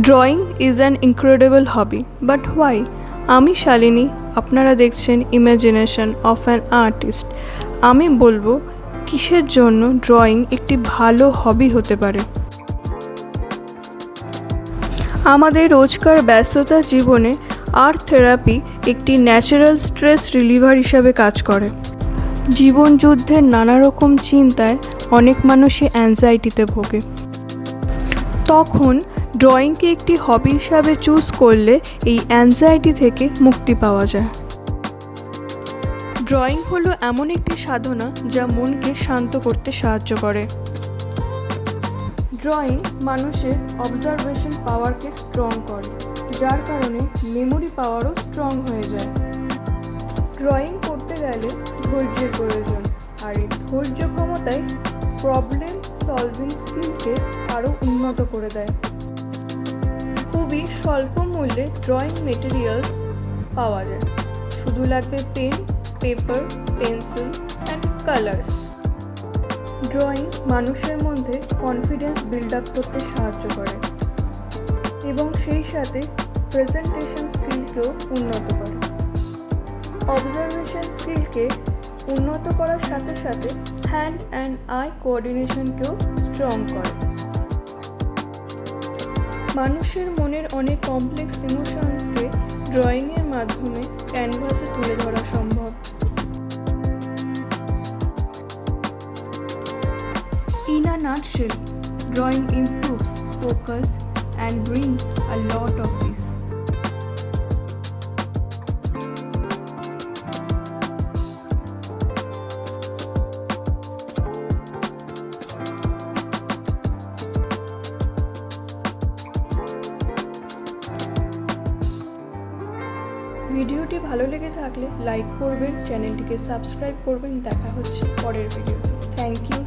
Drawing is an incredible hobby, but why? আমি শালিনী, আপনারা দেখছেন ইমাজিনেশন অফ অ্যান আর্টিস্ট। আমি বলবো কিসের জন্য ড্রয়িং একটি ভালো হবি হতে পারে। আমাদের রোজকার ব্যস্ততার জীবনে আর্ট থেরাপি একটি ন্যাচারাল স্ট্রেস রিলিভার হিসাবে কাজ করে। জীবন যুদ্ধের নানা রকম চিন্তায় অনেক মানুষই অ্যাংজাইটিতে ভোগে। তখন ড্রয়িংকে একটি হবি হিসাবে চুজ করলে এই অ্যাংজাইটি থেকে মুক্তি পাওয়া যায়। ড্রয়িং হলো এমন একটি সাধনা যা মনকে শান্ত করতে সাহায্য করে। ড্রয়িং মানুষের অবজারভেশন পাওয়ারকে স্ট্রং করে, যার কারণে মেমোরি পাওয়ারও স্ট্রং হয়ে যায়। ড্রয়িং করতে গেলে ধৈর্যের প্রয়োজন, আর এই ধৈর্য ক্ষমতায় প্রবলেম সলভিং স্কিলকে আরও উন্নত করে দেয়। খুবই স্বল্প মূল্যে ড্রয়িং মেটেরিয়ালস পাওয়া যায়, শুধু লাগবে pen, paper, pencil and colours. Drawing মানুষের মধ্যে কনফিডেন্স বিল্ড আপ করতে সাহায্য করে এবং সেই সাথে প্রেজেন্টেশন স্কিলকেও উন্নত করে। অবজারভেশন স্কিলকে উন্নত করার সাথে সাথে হ্যান্ড অ্যান্ড আই কোঅর্ডিনেশনকেও স্ট্রং করে। মানুষের মনের অনেক কমপ্লেক্স ইমোশনসকে ড্রয়িংয়ের মাধ্যমে ক্যানভাসে তুলে ধরা সম্ভব। In a nutshell, drawing improves focus and brings a lot of peace. ভিডিওটি ভালো লেগে থাকলে লাইক করবেন, চ্যানেলটিকে সাবস্ক্রাইব করবেন। দেখা হচ্ছে পরের ভিডিওতে। Thank you.